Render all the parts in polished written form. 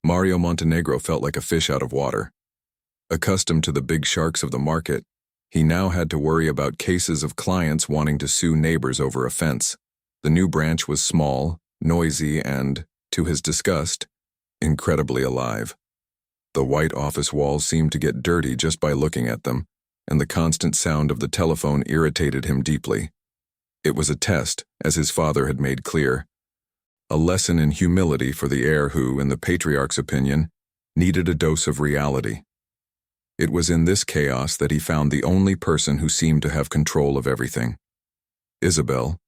Mário Montenegro felt like a fish out of water. Accustomed to the big sharks of the market, he now had to worry about cases of clients wanting to sue neighbors over a fence. The new branch was small, noisy, and, to his disgust, incredibly alive. The white office walls seemed to get dirty just by looking at them, and the constant sound of the telephone irritated him deeply. It was a test, as his father had made clear. A lesson in humility for the heir who, in the Patriarch's opinion, needed a dose of reality. It was in this chaos that he found the only person who seemed to have control of everything. Isabel.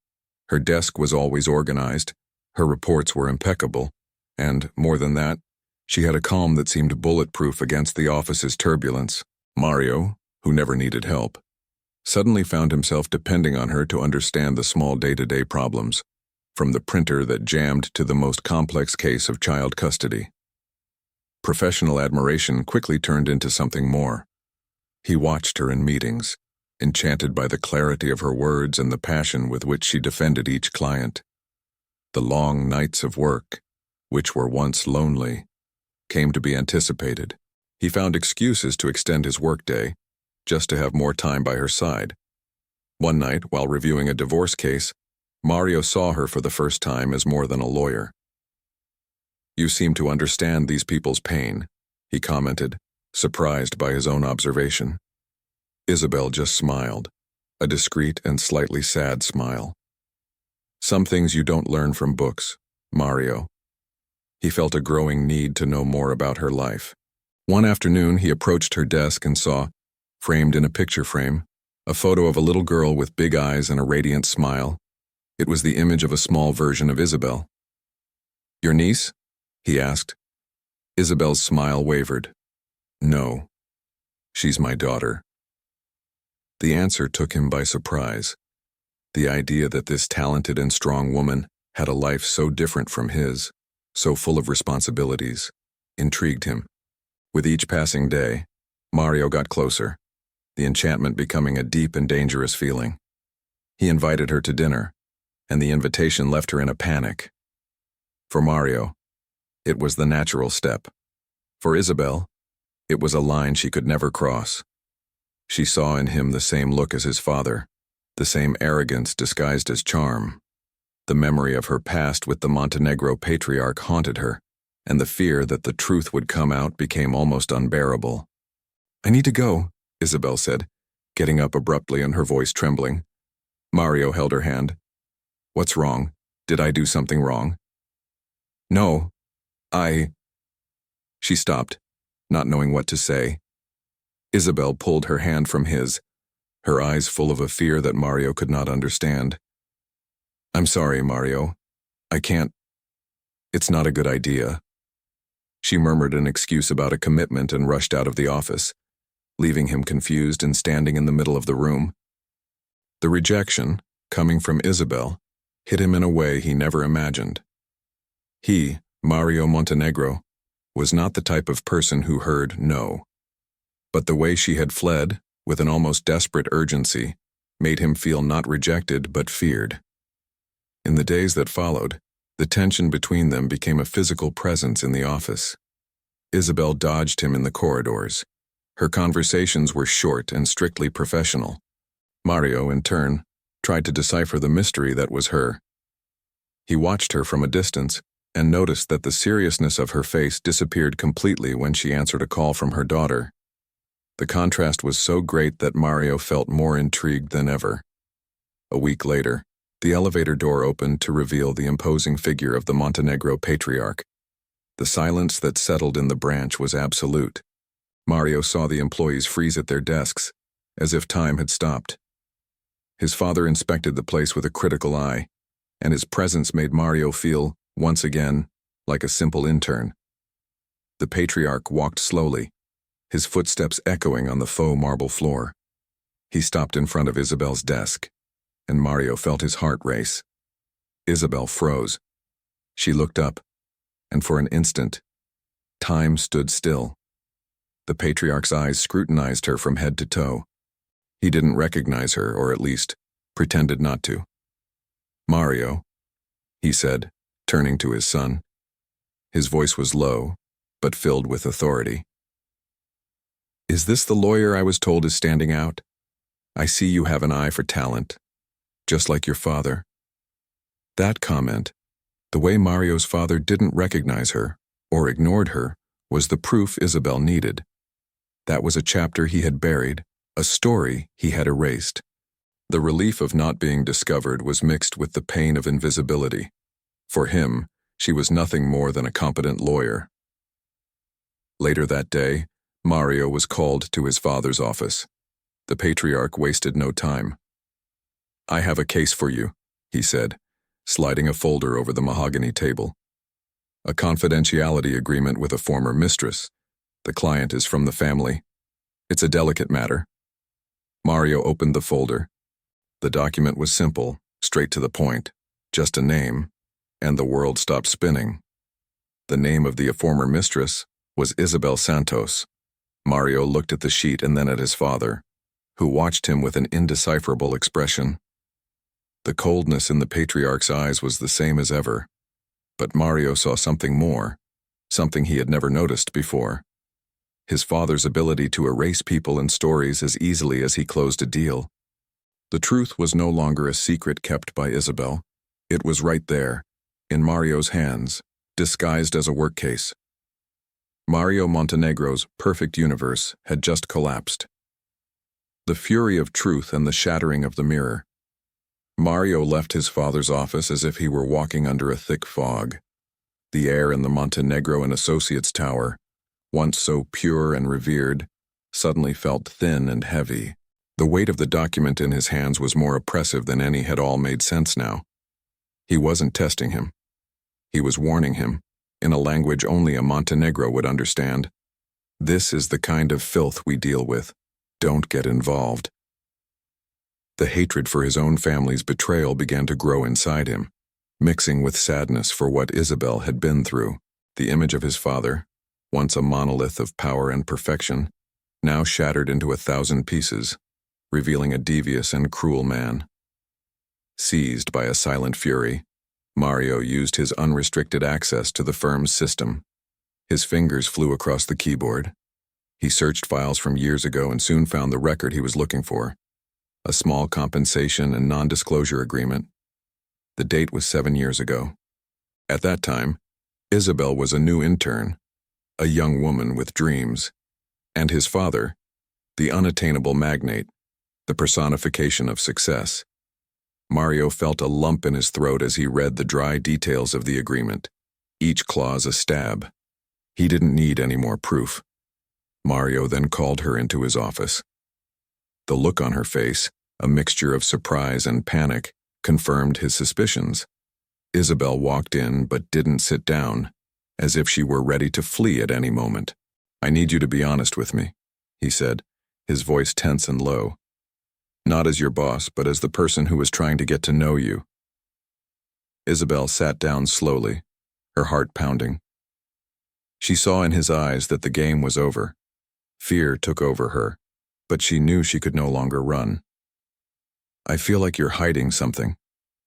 Her desk was always organized, her reports were impeccable, and, more than that, she had a calm that seemed bulletproof against the office's turbulence. Mário, who never needed help, suddenly found himself depending on her to understand the small day-to-day problems, from the printer that jammed to the most complex case of child custody. Professional admiration quickly turned into something more. He watched her in meetings, enchanted by the clarity of her words and the passion with which she defended each client. The long nights of work, which were once lonely, came to be anticipated. He found excuses to extend his workday, just to have more time by her side. One night, while reviewing a divorce case, Mário saw her for the first time as more than a lawyer. "You seem to understand these people's pain," he commented, surprised by his own observation. Isabel just smiled, a discreet and slightly sad smile. "Some things you don't learn from books, Mário." He felt a growing need to know more about her life. One afternoon, he approached her desk and saw, framed in a picture frame, a photo of a little girl with big eyes and a radiant smile. It was the image of a small version of Isabel. "Your niece?" he asked. Isabel's smile wavered. "No, she's my daughter." The answer took him by surprise. The idea that this talented and strong woman had a life so different from his, so full of responsibilities, intrigued him. With each passing day, Mário got closer, the enchantment becoming a deep and dangerous feeling. He invited her to dinner, and the invitation left her in a panic. For Mário, it was the natural step. For Isabel, it was a line she could never cross. She saw in him the same look as his father, the same arrogance disguised as charm. The memory of her past with the Montenegro Patriarch haunted her, and the fear that the truth would come out became almost unbearable. "I need to go," Isabel said, getting up abruptly and her voice trembling. Mário held her hand. "What's wrong? Did I do something wrong?" "No, I—" She stopped, not knowing what to say. Isabel pulled her hand from his, her eyes full of a fear that Mário could not understand. "I'm sorry, Mário. I can't. It's not a good idea." She murmured an excuse about a commitment and rushed out of the office, leaving him confused and standing in the middle of the room. The rejection, coming from Isabel, hit him in a way he never imagined. He, Mário Montenegro, was not the type of person who heard no. But the way she had fled, with an almost desperate urgency, made him feel not rejected but feared. In the days that followed, the tension between them became a physical presence in the office. Isabel dodged him in the corridors. Her conversations were short and strictly professional. Mário, in turn, tried to decipher the mystery that was her. He watched her from a distance and noticed that the seriousness of her face disappeared completely when she answered a call from her daughter. The contrast was so great that Mário felt more intrigued than ever. A week later, the elevator door opened to reveal the imposing figure of the Montenegro Patriarch. The silence that settled in the branch was absolute. Mário saw the employees freeze at their desks, as if time had stopped. His father inspected the place with a critical eye, and his presence made Mário feel, once again, like a simple intern. The Patriarch walked slowly, his footsteps echoing on the faux marble floor. He stopped in front of Isabel's desk, and Mário felt his heart race. Isabel froze. She looked up, and for an instant, time stood still. The Patriarch's eyes scrutinized her from head to toe. He didn't recognize her, or at least, pretended not to. "Mário," he said, turning to his son. His voice was low, but filled with authority. "Is this the lawyer I was told is standing out? I see you have an eye for talent, just like your father." That comment, the way Mario's father didn't recognize her, or ignored her, was the proof Isabel needed. That was a chapter he had buried, a story he had erased. The relief of not being discovered was mixed with the pain of invisibility. For him, she was nothing more than a competent lawyer. Later that day, Mario was called to his father's office. The Patriarch wasted no time. "I have a case for you," he said, sliding a folder over the mahogany table. "A confidentiality agreement with a former mistress. The client is from the family. It's a delicate matter." Mario opened the folder. The document was simple, straight to the point, just a name, and the world stopped spinning. The name of the former mistress was Isabel Santos. Mario looked at the sheet and then at his father, who watched him with an indecipherable expression. The coldness in the Patriarch's eyes was the same as ever, but Mario saw something more, something he had never noticed before. His father's ability to erase people and stories as easily as he closed a deal. The truth was no longer a secret kept by Isabel. It was right there, in Mario's hands, disguised as a work case. Mario Montenegro's perfect universe had just collapsed. The fury of truth and the shattering of the mirror. Mario left his father's office as if he were walking under a thick fog. The air in the Montenegro and Associates Tower, once so pure and revered, suddenly felt thin and heavy. The weight of the document in his hands was more oppressive than any had all made sense now. He wasn't testing him. He was warning him, in a language only a Montenegro would understand. "This is the kind of filth we deal with. Don't get involved." The hatred for his own family's betrayal began to grow inside him, mixing with sadness for what Isabel had been through. The image of his father, once a monolith of power and perfection, now shattered into 1,000 pieces, revealing a devious and cruel man. Seized by a silent fury, Mario used his unrestricted access to the firm's system. His fingers flew across the keyboard. He searched files from years ago and soon found the record he was looking for, a small compensation and non-disclosure agreement. The date was 7 years ago. At that time, Isabel was a new intern, a young woman with dreams, and his father, the unattainable magnate, the personification of success. Mario felt a lump in his throat as he read the dry details of the agreement, each clause a stab. He didn't need any more proof. Mario then called her into his office. The look on her face, a mixture of surprise and panic, confirmed his suspicions. Isabel walked in but didn't sit down, as if she were ready to flee at any moment. "I need you to be honest with me," he said, his voice tense and low. "Not as your boss, but as the person who was trying to get to know you." Isabel sat down slowly, her heart pounding. She saw in his eyes that the game was over. Fear took over her, but she knew she could no longer run. "I feel like you're hiding something,"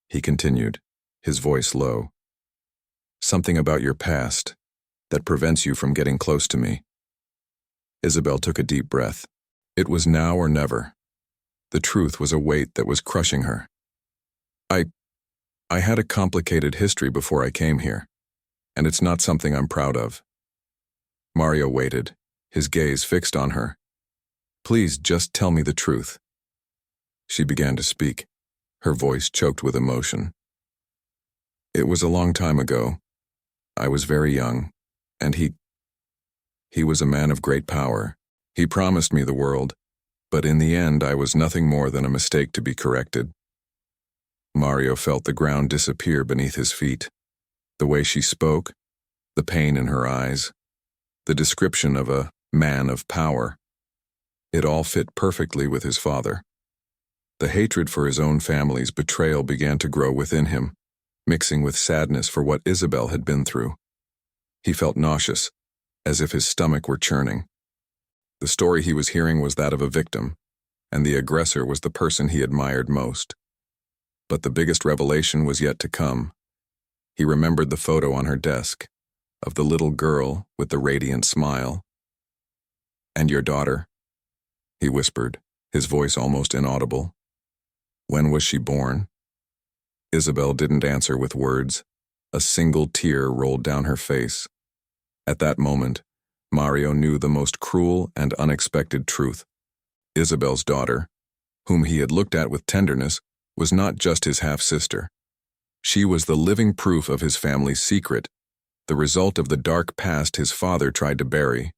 he continued, his voice low. "Something about your past that prevents you from getting close to me." Isabel took a deep breath. It was now or never. The truth was a weight that was crushing her. I had a complicated history before I came here, and it's not something I'm proud of." Mario waited, his gaze fixed on her. "Please just tell me the truth." She began to speak, her voice choked with emotion. "It was a long time ago. I was very young, and he was a man of great power. He promised me the world, but in the end I was nothing more than a mistake to be corrected." Mario felt the ground disappear beneath his feet. The way she spoke, the pain in her eyes, the description of a man of power. It all fit perfectly with his father. The hatred for his own family's betrayal began to grow within him, mixing with sadness for what Isabel had been through. He felt nauseous, as if his stomach were churning. The story he was hearing was that of a victim, and the aggressor was the person he admired most. But the biggest revelation was yet to come. He remembered the photo on her desk, of the little girl with the radiant smile. "And your daughter?" he whispered, his voice almost inaudible. "When was she born?" Isabel didn't answer with words. A single tear rolled down her face. At that moment, Mario knew the most cruel and unexpected truth. Isabel's daughter, whom he had looked at with tenderness, was not just his half-sister. She was the living proof of his family's secret, the result of the dark past his father tried to bury.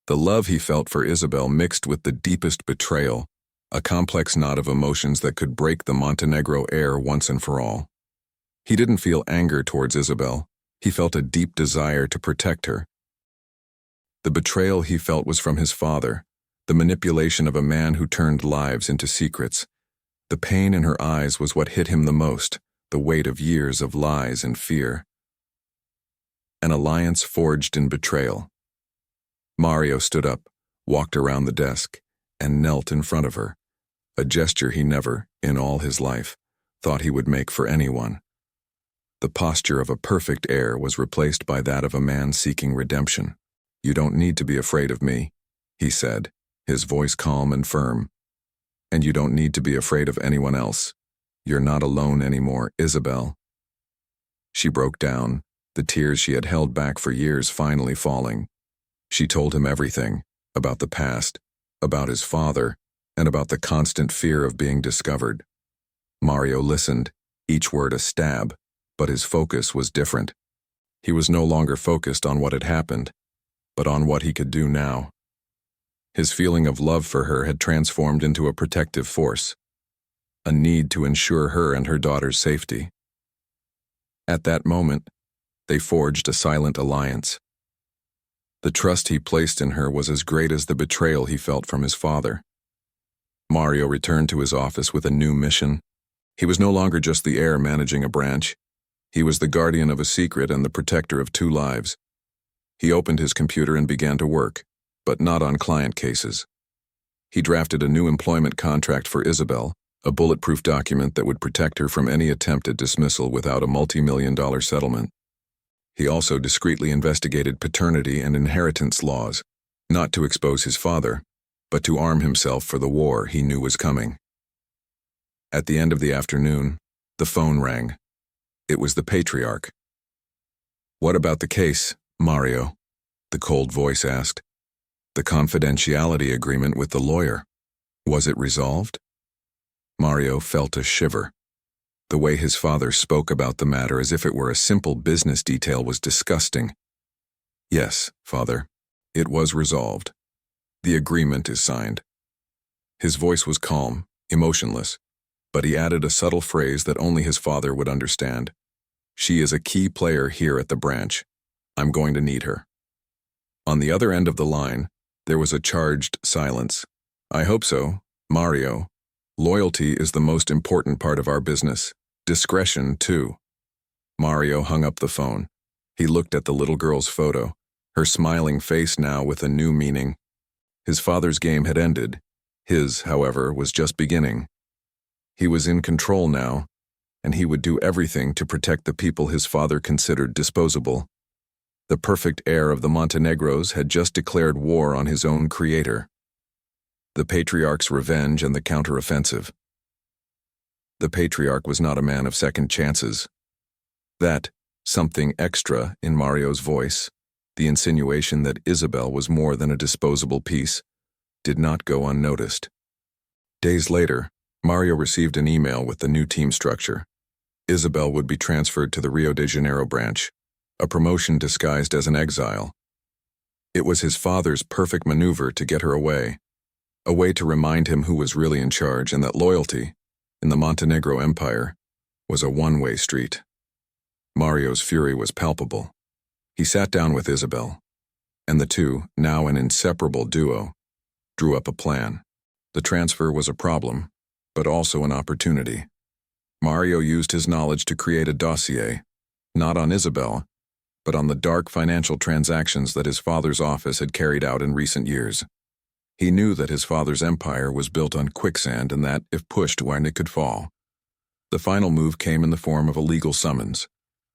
The love he felt for Isabel mixed with the deepest betrayal, a complex knot of emotions that could break the Montenegro heir once and for all. He didn't feel anger towards Isabel. He felt a deep desire to protect her. The betrayal he felt was from his father, the manipulation of a man who turned lives into secrets. The pain in her eyes was what hit him the most, the weight of years of lies and fear. An alliance forged in betrayal. Mario stood up, walked around the desk, and knelt in front of her, a gesture he never, in all his life, thought he would make for anyone. The posture of a perfect heir was replaced by that of a man seeking redemption. "You don't need to be afraid of me," he said, his voice calm and firm. "And you don't need to be afraid of anyone else. You're not alone anymore, Isabel." She broke down, the tears she had held back for years finally falling. She told him everything, about the past, about his father, and about the constant fear of being discovered. Mario listened, each word a stab, but his focus was different. He was no longer focused on what had happened, but on what he could do now. His feeling of love for her had transformed into a protective force, a need to ensure her and her daughter's safety. At that moment, they forged a silent alliance. The trust he placed in her was as great as the betrayal he felt from his father. Mario returned to his office with a new mission. He was no longer just the heir managing a branch. He was the guardian of a secret and the protector of 2 lives. He opened his computer and began to work, but not on client cases. He drafted a new employment contract for Isabel, a bulletproof document that would protect her from any attempt at dismissal without a multi-million-dollar settlement. He also discreetly investigated paternity and inheritance laws, not to expose his father, but to arm himself for the war he knew was coming. At the end of the afternoon, the phone rang. It was the Patriarch. "What about the case, Mario?" the cold voice asked. "The confidentiality agreement with the lawyer. Was it resolved?" Mario felt a shiver. The way his father spoke about the matter as if it were a simple business detail was disgusting. "Yes, Father, it was resolved. The agreement is signed." His voice was calm, emotionless, but he added a subtle phrase that only his father would understand. "She is a key player here at the branch. I'm going to need her." On the other end of the line, there was a charged silence. "I hope so, Mario. Loyalty is the most important part of our business. Discretion, too." Mario hung up the phone. He looked at the little girl's photo, her smiling face now with a new meaning. His father's game had ended. His, however, was just beginning. He was in control now, and he would do everything to protect the people his father considered disposable. The perfect heir of the Montenegros had just declared war on his own creator. The Patriarch's revenge and the counteroffensive. The Patriarch was not a man of second chances. That something extra in Mario's voice, the insinuation that Isabel was more than a disposable piece, did not go unnoticed. Days later, Mario received an email with the new team structure. Isabel would be transferred to the Rio de Janeiro branch, a promotion disguised as an exile. It was his father's perfect maneuver to get her away, a way to remind him who was really in charge and that loyalty, in the Montenegro Empire, was a one-way street. Mario's fury was palpable. He sat down with Isabel, and the two, now an inseparable duo, drew up a plan. The transfer was a problem, but also an opportunity. Mario used his knowledge to create a dossier, not on Isabel, but on the dark financial transactions that his father's office had carried out in recent years. He knew that his father's empire was built on quicksand and that, if pushed when it could fall. The final move came in the form of a legal summons,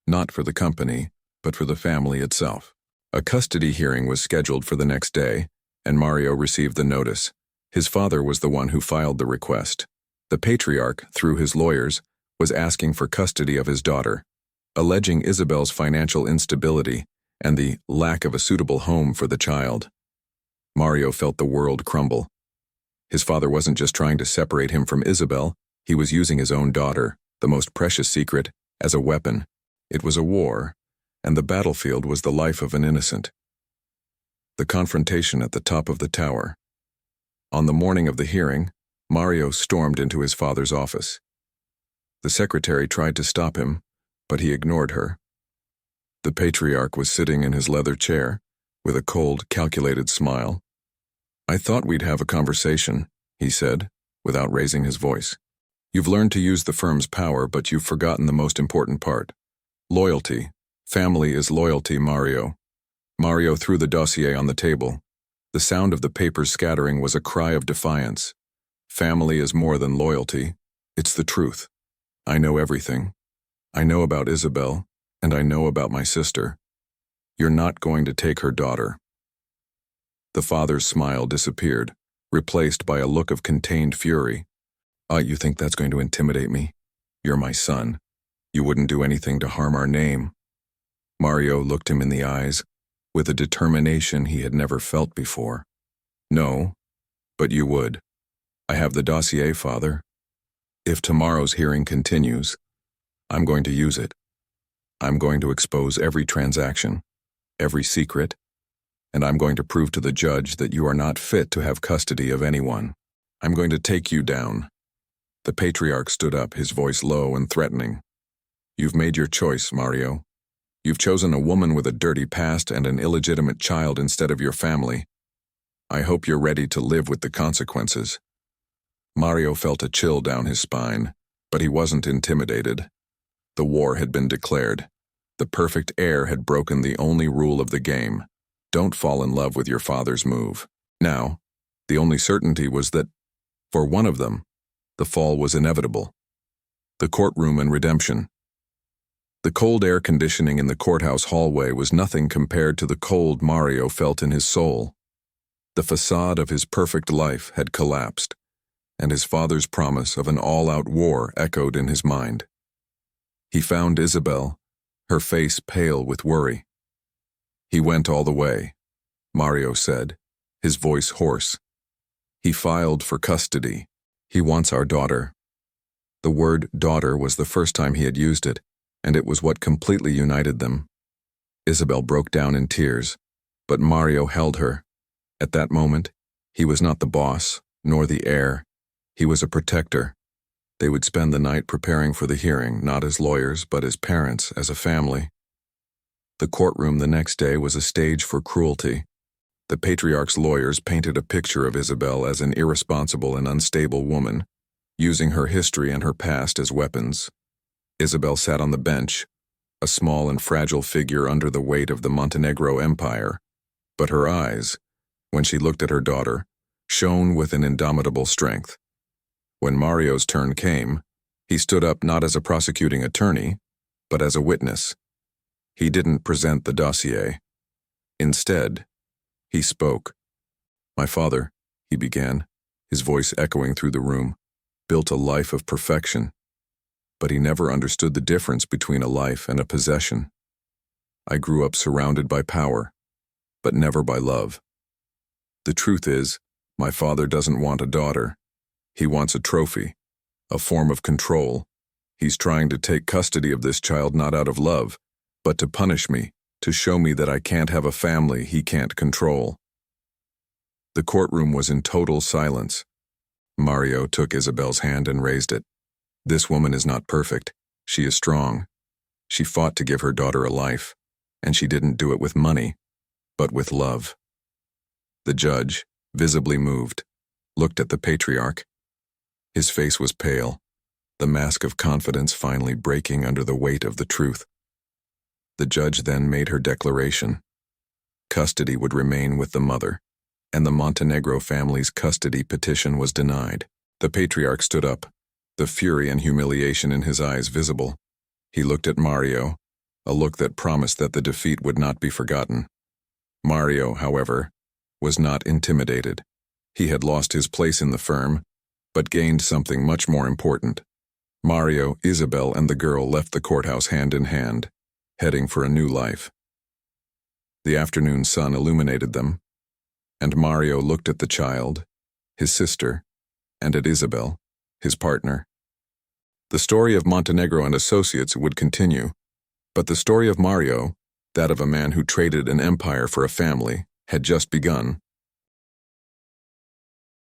not for the company, but for the family itself. A custody hearing was scheduled for the next day, and Mario received the notice. His father was the one who filed the request. The Patriarch, through his lawyers, was asking for custody of his daughter, alleging Isabel's financial instability and the lack of a suitable home for the child. Mario felt the world crumble. His father wasn't just trying to separate him from Isabel, he was using his own daughter, the most precious secret, as a weapon. It was a war, and the battlefield was the life of an innocent. The confrontation at the top of the tower. On the morning of the hearing, Mario stormed into his father's office. The secretary tried to stop him, but he ignored her. The Patriarch was sitting in his leather chair, with a cold, calculated smile. "I thought we'd have a conversation," he said, without raising his voice. "You've learned to use the firm's power, but you've forgotten the most important part. Loyalty. Family is loyalty, Mario." Mario threw the dossier on the table. The sound of the papers scattering was a cry of defiance. Family is more than loyalty. It's the truth. I know everything. I know about Isabel, and I know about my sister. You're not going to take her daughter. The father's smile disappeared, replaced by a look of contained fury. You think that's going to intimidate me? You're my son. You wouldn't do anything to harm our name." Mario looked him in the eyes, with a determination he had never felt before. "No, but you would. I have the dossier, Father. If tomorrow's hearing continues, I'm going to use it. I'm going to expose every transaction, every secret, and I'm going to prove to the judge that you are not fit to have custody of anyone. I'm going to take you down." The Patriarch stood up, his voice low and threatening. "You've made your choice, Mario. You've chosen a woman with a dirty past and an illegitimate child instead of your family. I hope you're ready to live with the consequences." Mario felt a chill down his spine, but he wasn't intimidated. The war had been declared. The perfect heir had broken the only rule of the game. Don't fall in love with your father's move. Now, the only certainty was that, for one of them, the fall was inevitable. The courtroom and redemption. The cold air conditioning in the courthouse hallway was nothing compared to the cold Mario felt in his soul. The facade of his perfect life had collapsed, and his father's promise of an all-out war echoed in his mind. He found Isabel, her face pale with worry. "He went all the way," Mario said, his voice hoarse. "He filed for custody. He wants our daughter." The word daughter was the first time he had used it, and it was what completely united them. Isabel broke down in tears, but Mario held her. At that moment, he was not the boss, nor the heir. He was a protector. They would spend the night preparing for the hearing, not as lawyers, but as parents, as a family. The courtroom the next day was a stage for cruelty. The Patriarch's lawyers painted a picture of Isabel as an irresponsible and unstable woman, using her history and her past as weapons. Isabel sat on the bench, a small and fragile figure under the weight of the Montenegro Empire, but her eyes, when she looked at her daughter, shone with an indomitable strength. When Mario's turn came, he stood up not as a prosecuting attorney, but as a witness. He didn't present the dossier. Instead, he spoke. "My father," he began, his voice echoing through the room, "built a life of perfection, but he never understood the difference between a life and a possession. I grew up surrounded by power, but never by love. The truth is, my father doesn't want a daughter. He wants a trophy, a form of control. He's trying to take custody of this child not out of love, but to punish me, to show me that I can't have a family he can't control." The courtroom was in total silence. Mario took Isabel's hand and raised it. "This woman is not perfect. She is strong. She fought to give her daughter a life, and she didn't do it with money, but with love." The judge, visibly moved, looked at the Patriarch. His face was pale, the mask of confidence finally breaking under the weight of the truth. The judge then made her declaration. Custody would remain with the mother, and the Montenegro family's custody petition was denied. The Patriarch stood up, the fury and humiliation in his eyes visible. He looked at Mario, a look that promised that the defeat would not be forgotten. Mario, however, was not intimidated. He had lost his place in the firm, but gained something much more important. Mario, Isabel, and the girl left the courthouse hand in hand, heading for a new life. The afternoon sun illuminated them, and Mario looked at the child, his sister, and at Isabel, his partner. The story of Montenegro and Associates would continue, but the story of Mario, that of a man who traded an empire for a family, had just begun.